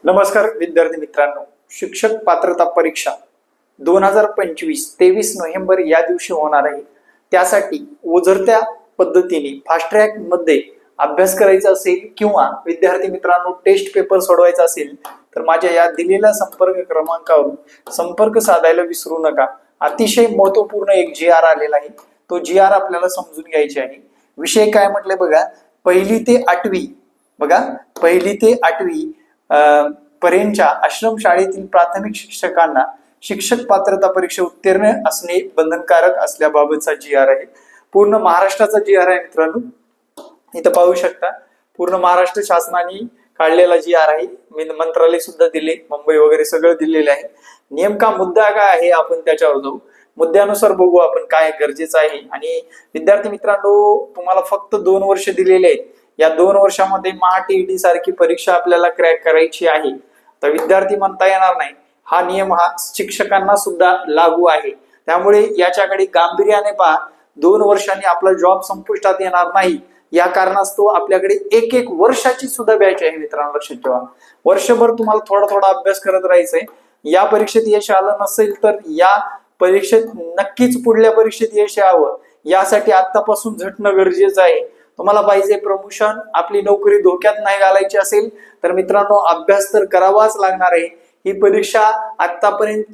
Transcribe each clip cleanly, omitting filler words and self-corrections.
नमस्कार विद्यार्थी मित्रांनो, शिक्षक पात्रता परीक्षा 2025-23 नोव्हेंबर या दिवशी होणार आहे। त्यासाठी ओझरत्या पद्धतीने फास्ट ट्रॅक मध्ये अभ्यास करायचा असेल किंवा विद्यार्थी मित्रांनो टेस्ट पेपर सोडवायचा असेल तर माझ्या या दिलेल्या संपर्क क्रमांकावरून संपर्क साधायला विसरू नका। अतिशय महत्त्वपूर्ण एक GR आलेला आहे, तो GR आपल्याला समजून घ्यायचे आहे। विषय काय म्हटले बघा, पहिली ते आठवी पर्यंतच्या आश्रमशाळेतील प्राथमिक शिक्षकांना शिक्षक पात्रता परीक्षा उत्तीर्ण असणे बंधनकारक असल्याबाबतचा GR आहे। पूर्ण महाराष्ट्राचा GR आहे मित्रांनो, इथं पाहू शकता। पूर्ण महाराष्ट्र शासनाने काढलेला GR आहे, मंत्रालय सुद्धा दिले, मुंबई वगैरे सगळं दिलेले आहे। नेमका मुद्दा काय आहे आपण त्याच्यावर जाऊ, मुद्द्यानुसार बघू आपण काय गरजेचं आहे। आणि विद्यार्थी मित्रांनो, तुम्हाला फक्त 2 वर्ष दिलेले आहेत। या 2 वर्षामध्ये MHA-TET सारखी परीक्षा आपल्याला क्रॅक करायची आहे, तर विद्यार्थी म्हणता येणार नाही। हा नियम हा शिक्षकांना सुद्धा लागू आहे, त्यामुळे याच्याकडे गांभीर्याने पहा। 2 वर्षांनी आपला जॉब संपुष्टात येणार नाही, या कारणास्तव आपल्याकडे एक वर्षाची सुद्धा बॅच आहे मित्रांनो, लक्षात ठेवा। वर्षभर तुम्हाला थोडा अभ्यास करत राहायचंय। या परीक्षेत यश आलं नसेल तर या परीक्षेत नक्कीच पुढल्या परीक्षेत यश यावं, यासाठी आतापासून झटणं गरजेचं आहे। तुम्हाला पाहिजे प्रमोशन, आपली नोकरी धोक्यात नाही घालायची असेल तर मित्रांनो अभ्यास तर करावाच लागणार आहे। ही परीक्षा आतापर्यंत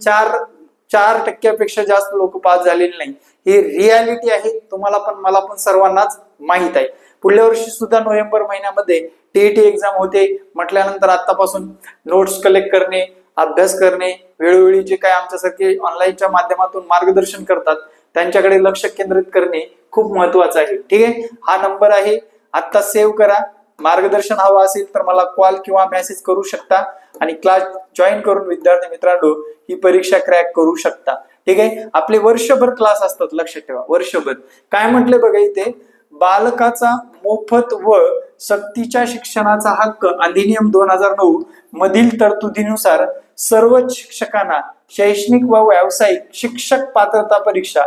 4% जास्त लोक पास झालेले नाही, ही रियालिटी आहे। तुम्हाला पण मला पण सर्वांनाच माहित आहे। पुढल्या वर्षी सुद्धा नोव्हेंबर महिन्यामध्ये TET एक्झाम होते म्हटल्यानंतर आतापासून नोट्स कलेक्ट करणे, अभ्यास करणे, वेळोवेळी जे काय आमच्यासारखे ऑनलाईनच्या माध्यमातून मार्गदर्शन करतात त्यांच्याकडे लक्ष केंद्रित करणे खूप महत्वाचं आहे। ठीक आहे, हा नंबर आहे, आता सेव्ह करा। मार्गदर्शन हवं असेल तर मला कॉल किंवा मेसेज करू शकता आणि क्लास जॉईन करून विद्यार्थी मित्रांनो ही परीक्षा क्रॅक करू शकता। ठीक आहे, आपले वर्षभर क्लास असतात, लक्षात ठेवा वर्षभर। काय म्हटले बघा इथे, बालकाचा मोफत व सक्तीच्या शिक्षणाचा हक्क अधिनियम 2009 मधील तरतुदीनुसार सर्व शिक्षकांना शैक्षणिक व व्यावसायिक शिक्षक पात्रता परीक्षा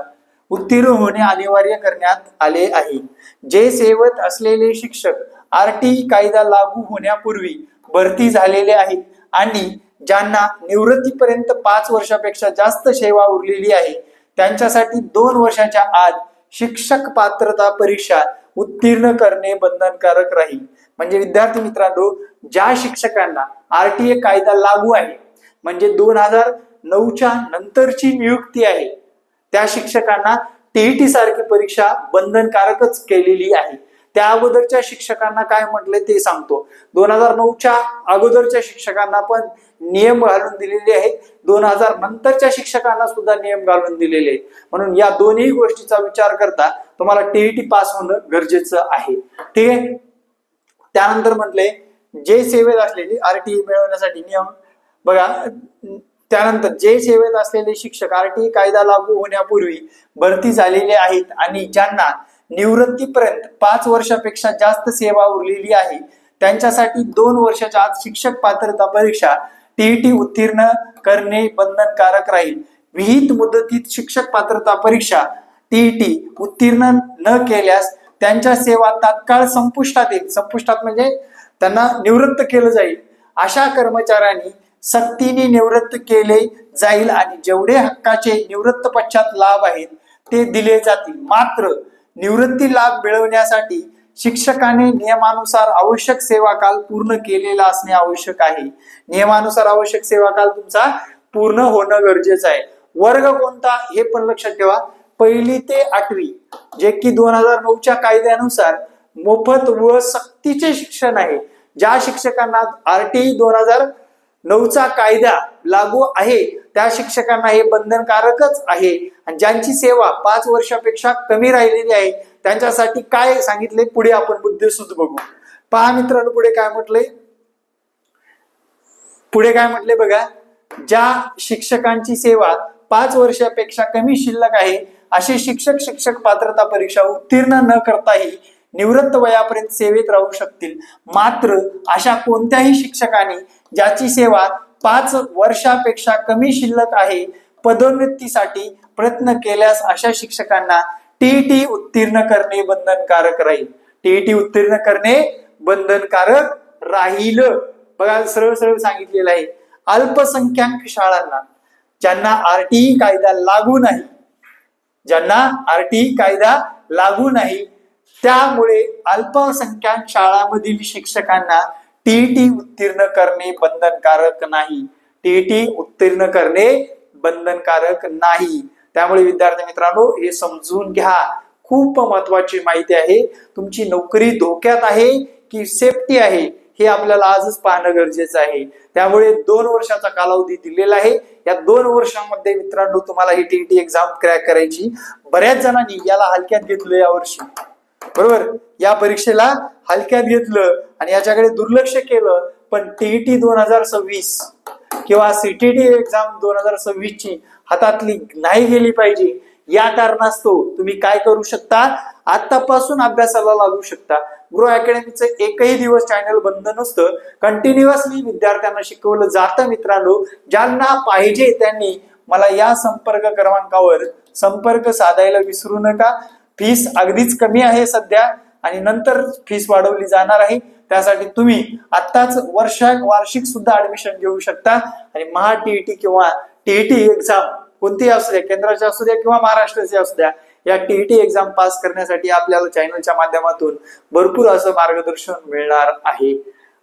उत्तीर्ण होणे अनिवार्य करण्यात आले आहे। जे सेवेत असलेले शिक्षक RTE कायदा लागू होण्यापूर्वी भरती झालेले आहेत आणि ज्यांना निवृत्तीपर्यंत 5 वर्षापेक्षा जास्त सेवा उरलेली आहे त्यांच्यासाठी 2 वर्षाच्या आत शिक्षक पात्रता परीक्षा उत्तीर्ण करणे बंधनकारक राहील। म्हणजे विद्यार्थी मित्रांनो, ज्या शिक्षकांना RTE कायदा लागू आहे म्हणजे 2009च्या नंतरची नियुक्ती आहे त्या शिक्षकांना TET सारखी परीक्षा बंधनकारकच केलेली आहे। त्या अगोदरच्या शिक्षकांना काय म्हटले ते सांगतो। 2009च्या अगोदरच्या शिक्षकांना पण नियम घालून दिलेले आहेत, 2000 नंतरच्या शिक्षकांना सुद्धा नियम घालून दिलेले आहेत। म्हणून या दोन्ही गोष्टीचा विचार करता तुम्हाला TET पास होणं गरजेचं आहे। ठीक आहे, त्यानंतर म्हटले जे सेवेत असलेले RTE मिळवण्यासाठी नियम बघा। त्यानंतर जे सेवेत असलेले शिक्षक RTE कायदा लागू होण्यापूर्वी भरती झालेले आहेत आणि ज्यांना निवृत्तीपर्यंत 5 वर्षापेक्षा जास्त सेवा उरलेली आहे त्यांच्यासाठी 2 वर्षाच्या आत शिक्षक पात्रता परीक्षा TET उत्तीर्ण करणे बंधनकारक राहील। विहित मुदतीत शिक्षक पात्रता परीक्षा TET उत्तीर्ण न केल्यास त्यांच्या सेवा तात्काळ संपुष्टात येईल। संपुष्टात म्हणजे त्यांना निवृत्त केलं जाईल। अशा कर्मचाऱ्यांनी सक्तीने निवृत्त केले जाईल आणि जेवढे हक्काचे निवृत्त पश्चात लाभ आहेत ते दिले जातील। मात्र निवृत्ती लाभ मिळवण्यासाठी शिक्षकाने नियमानुसार आवश्यक सेवा काल पूर्ण केलेला असणे आवश्यक आहे। नियमानुसार आवश्यक सेवा काल तुमचा पूर्ण होणं गरजेचं आहे। वर्ग कोणता हे पण लक्षात ठेवा, 1ली ते 8वी, जे की 2009च्या कायद्यानुसार मोफत व सक्तीचे शिक्षण आहे। ज्या शिक्षकांना RTE 2009चा कायदा लागू आहे त्या शिक्षकांना हे बंधनकारकच आहे आणि ज्यांची सेवा 5 वर्षापेक्षा कमी राहिलेली आहे त्यांच्यासाठी काय सांगितले पुढे आपण मुद्देसूद बघू। पहा मित्रांनो, पुढे काय म्हटले बघा, ज्या शिक्षकांची सेवा 5 वर्षापेक्षा कमी शिल्लक आहे असे शिक्षक पात्रता परीक्षा उत्तीर्ण न करताही निवृत्त वयापर्यंत सेवेत राहू शकतील। मात्र अशा कोणत्याही शिक्षकाने ज्याची सेवा 5 वर्षापेक्षा कमी शिल्लक आहे पदोन्नतीसाठी प्रयत्न केल्यास अशा शिक्षकांना TET उत्तीर्ण करणे बंधनकारक राहील। TET उत्तीर्ण करणे बंधनकारक राहील। बघा सरळ सरळ सांगितलेलं आहे, अल्पसंख्याक शाळांना ज्यांना आरटीई कायदा लागू नाही, ज्यांना आरटीई कायदा लागू नाही, त्यामुळे अल्पसंख्याक शाळांमधील शिक्षकांना टीईटी उत्तीर्ण करणे बंधनकारक नाही. टीईटी उत्तीर्ण करणे बंधनकारक नाही. त्यामुळे विद्यार्थी मित्रांनो हे समजून घ्या, खूप महत्वाची माहिती आहे. तुमची नोकरी धोक्यात आहे की सेफ्टी आहे हे आपल्याला आजच पाहणं गरजेचं आहे. त्यामुळे 2 वर्षाचा कालावधी दिलेला आहे. या 2 वर्षांमध्ये मित्रांनो तुम्हाला ही टीईटी एक्झाम क्रॅक करायची. बऱ्याच जणांनी याला हलक्यात घेतलं यावर्षी, बरोबर, या परीक्षेला हलक्यात घेतलं आणि याच्याकडे दुर्लक्ष केलं. पण टीईटी 2026 किंवा सीटीटी एक्झाम 2026 ची हातातली नाही गेली पाहिजे या कारणास्तव तुम्ही काय करू शकता, आतापासून अभ्यासाला लागू शकता. ग्रो अकॅडमीचं एकही दिवस चॅनल बंद नसतं, कंटिन्युअसली विद्यार्थ्यांना शिकवलं जातं. मित्रांनो ज्यांना पाहिजे त्यांनी मला या संपर्क क्रमांकावर संपर्क साधायला विसरू नका. फीस अगदीच कमी आहे सध्या आणि नंतर फीस वाढवली जाणार आहे. त्यासाठी तुम्ही आत्ताच वार्षिक सुद्धा ऍडमिशन घेऊ शकता आणि महा टीईटी किंवा टीईटी एक्झाम कोणतीही असू द्या, केंद्राची असू द्या किंवा महाराष्ट्राची असू द्या, या टीईटी एक्झाम पास करण्यासाठी आपल्याला चॅनलच्या माध्यमातून भरपूर असं मार्गदर्शन मिळणार आहे.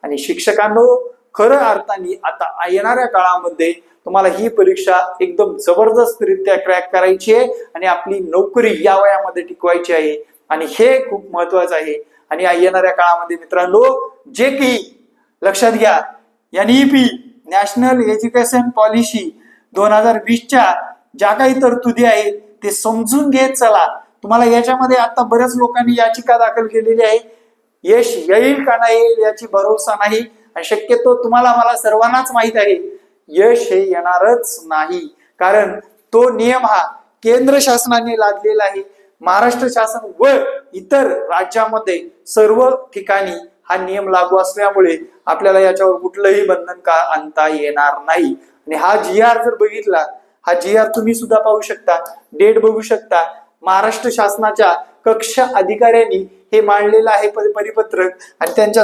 आणि शिक्षकांनो खरं अर्थाने आता येणाऱ्या काळामध्ये तुम्हाला ही परीक्षा एकदम जबरदस्तरित्या क्रॅक करायची आहे आणि आपली नोकरी या वयामध्ये टिकवायची आहे आणि हे खूप महत्वाचं आहे. आणि येणाऱ्या काळामध्ये मित्रांनो जे काही लक्षात घ्या, NEP नॅशनल एज्युकेशन पॉलिसी 2020च्या ज्या काही तरतुदी आहेत ते समजून घेत चला. तुम्हाला याच्यामध्ये आता बऱ्याच लोकांनी याचिका दाखल केलेली आहे. यश येईल का नाही याची भरोसा नाही आणि शक्यतो तुम्हाला मला सर्वांनाच माहित आहे यश हे येणारच नाही. कारण तो नियम हा केंद्र शासनाने लादलेला आहे. महाराष्ट्र शासन व इतर राज्यामध्ये सर्व ठिकाणी हा नियम लागू असल्यामुळे आपल्याला याच्यावर कुठलंही बंधन का आणता येणार नाही. आणि हा GR जर बघितला, हा GR तुम्ही सुद्धा पाहू शकता, डेट बघू शकता. महाराष्ट्र शासनाच्या कक्ष अधिकाऱ्यांनी हे मांडलेलं आहे परिपत्रक आणि त्यांच्या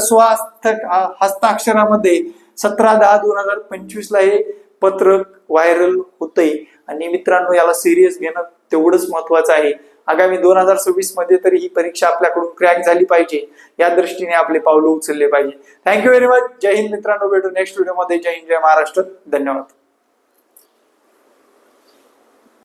हस्ताक्षरामध्ये 17/10/2025 ला हे पत्रक व्हायरल होतंय. आणि मित्रांनो याला सिरियस घेणं तेवढंच महत्वाचं आहे. आगामी 2026 मध्ये तरी ही परीक्षा आपल्याकडून क्रॅक झाली पाहिजे, या दृष्टीने आपले पावलं उचलले पाहिजे. Thank you very much. जय हिंद मित्रांनो, भेटू नेक्स्ट व्हिडिओ मध्ये. जय हिंद, जय महाराष्ट्र. धन्यवाद.